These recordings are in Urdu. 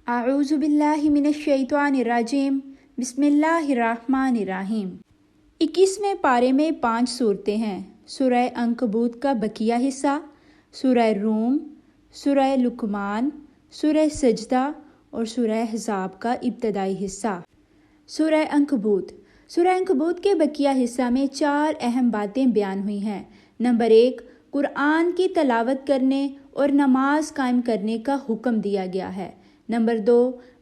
اعوذ باللہ من الشیطان الرجیم، بسم اللہ الرحمن الرحیم۔ 21ویں پارے میں 5 صورتیں ہیں۔ سورہ عنکبوت کا بقیہ حصہ، سورہ روم، سورہ لقمان، سورہ سجدہ اور سورہ احزاب کا ابتدائی حصہ۔ سورہ عنکبوت کے بقیہ حصہ میں 4 اہم باتیں بیان ہوئی ہیں۔ نمبر 1، قرآن کی تلاوت کرنے اور نماز قائم کرنے کا حکم دیا گیا ہے۔ نمبر 2،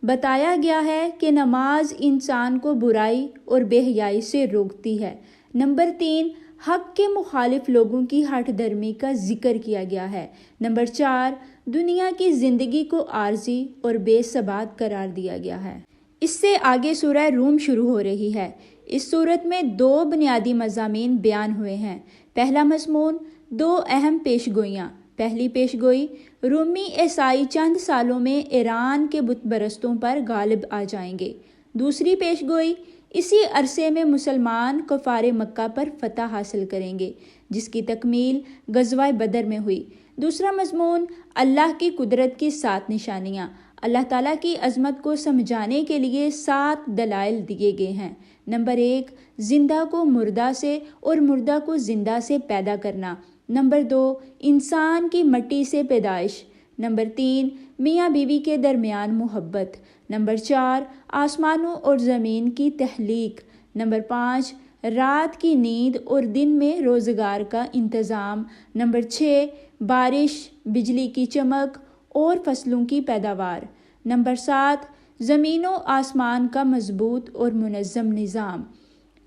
بتایا گیا ہے کہ نماز انسان کو برائی اور بے حیائی سے روکتی ہے۔ نمبر 3، حق کے مخالف لوگوں کی ہٹ درمی کا ذکر کیا گیا ہے۔ نمبر 4، دنیا کی زندگی کو عارضی اور بے ثبات قرار دیا گیا ہے۔ اس سے آگے سورہ روم شروع ہو رہی ہے۔ اس صورت میں 2 بنیادی مضامین بیان ہوئے ہیں۔ پہلا مضمون، 2 اہم پیش گوئیاں۔ پہلی پیش گوئی، رومی عیسائی چند سالوں میں ایران کے بت پرستوں پر غالب آ جائیں گے۔ دوسری پیش گوئی، اسی عرصے میں مسلمان کفار مکہ پر فتح حاصل کریں گے، جس کی تکمیل غزوہ بدر میں ہوئی۔ دوسرا مضمون، اللہ کی قدرت کی 7 نشانیاں۔ اللہ تعالیٰ کی عظمت کو سمجھانے کے لیے 7 دلائل دیے گئے ہیں۔ نمبر 1، زندہ کو مردہ سے اور مردہ کو زندہ سے پیدا کرنا۔ نمبر 2، انسان کی مٹی سے پیدائش۔ نمبر 3، میاں بیوی کے درمیان محبت۔ نمبر 4، آسمانوں اور زمین کی تخلیق۔ نمبر 5، رات کی نیند اور دن میں روزگار کا انتظام۔ نمبر 6، بارش، بجلی کی چمک اور فصلوں کی پیداوار۔ نمبر 7، زمین و آسمان کا مضبوط اور منظم نظام۔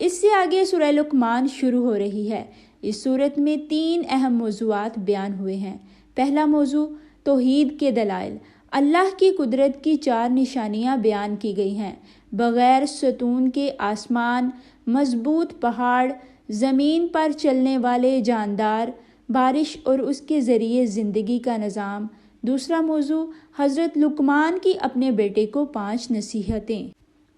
اس سے آگے سورہ لقمان شروع ہو رہی ہے۔ اس صورت میں 3 اہم موضوعات بیان ہوئے ہیں۔ پہلا موضوع، توحید کے دلائل۔ اللہ کی قدرت کی 4 نشانیاں بیان کی گئی ہیں۔ بغیر ستون کے آسمان، مضبوط پہاڑ، زمین پر چلنے والے جاندار، بارش اور اس کے ذریعے زندگی کا نظام۔ دوسرا موضوع، حضرت لقمان کی اپنے بیٹے کو 5 نصیحتیں۔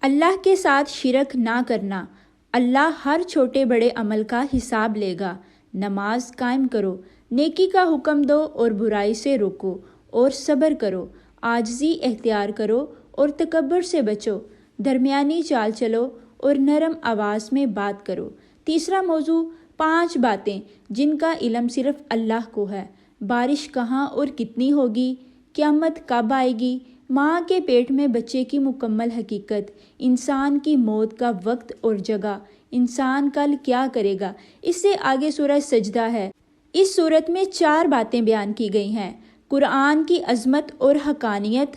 اللہ کے ساتھ شرک نہ کرنا، اللہ ہر چھوٹے بڑے عمل کا حساب لے گا۔ نماز قائم کرو، نیکی کا حکم دو اور برائی سے روکو، اور صبر کرو، عاجزی اختیار کرو اور تکبر سے بچو، درمیانی چال چلو اور نرم آواز میں بات کرو۔ تیسرا موضوع، 5 باتیں جن کا علم صرف اللہ کو ہے۔ بارش کہاں اور کتنی ہوگی، قیامت کب آئے گی، ماں کے پیٹ میں بچے کی مکمل حقیقت، انسان کی موت کا وقت اور جگہ، انسان کل کیا کرے گا۔ اس سے آگے سورہ سجدہ ہے۔ اس صورت میں 4 باتیں بیان کی گئی ہیں۔ قرآن کی عظمت اور حقانیت،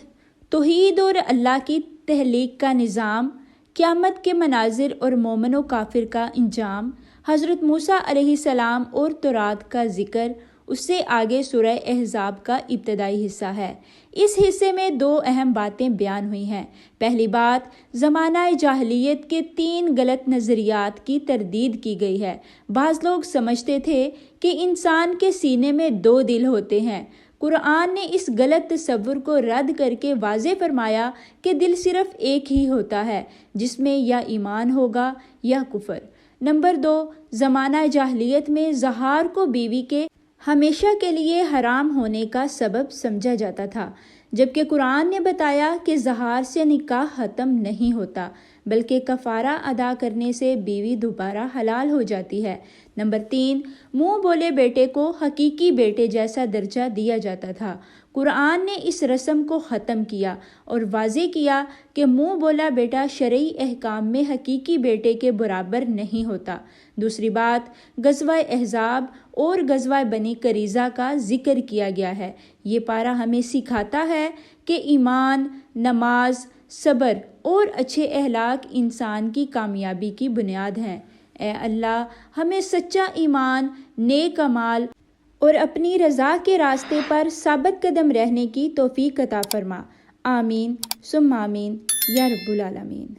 توحید اور اللہ کی تخلیق کا نظام، قیامت کے مناظر اور مومن و کافر کا انجام، حضرت موسیٰ علیہ السلام اور تورات کا ذکر۔ اس سے آگے سورہ احزاب کا ابتدائی حصہ ہے۔ اس حصے میں 2 اہم باتیں بیان ہوئی ہیں۔ پہلی بات، زمانہ جاہلیت کے 3 غلط نظریات کی تردید کی گئی ہے۔ بعض لوگ سمجھتے تھے کہ انسان کے سینے میں 2 دل ہوتے ہیں۔ قرآن نے اس غلط تصور کو رد کر کے واضح فرمایا کہ دل صرف ایک ہی ہوتا ہے، جس میں یا ایمان ہوگا یا کفر۔ نمبر 2، زمانہ جاہلیت میں زہار کو بیوی کے ہمیشہ کے لیے حرام ہونے کا سبب سمجھا جاتا تھا، جبکہ قرآن نے بتایا کہ زہار سے نکاح ختم نہیں ہوتا، بلکہ کفارہ ادا کرنے سے بیوی دوبارہ حلال ہو جاتی ہے۔ نمبر 3، منہ بولے بیٹے کو حقیقی بیٹے جیسا درجہ دیا جاتا تھا۔ قرآن نے اس رسم کو ختم کیا اور واضح کیا کہ منہ بولا بیٹا شرعی احکام میں حقیقی بیٹے کے برابر نہیں ہوتا۔ دوسری بات، غزوہ احزاب اور غزوہ بنی قریظہ کا ذکر کیا گیا ہے۔ یہ پارہ ہمیں سکھاتا ہے کہ ایمان، نماز، صبر اور اچھے اخلاق انسان کی کامیابی کی بنیاد ہیں۔ اے اللہ، ہمیں سچا ایمان، نیک اعمال اور اپنی رضا کے راستے پر ثابت قدم رہنے کی توفیق عطا فرما۔ آمین ثم آمین یا رب العالمین۔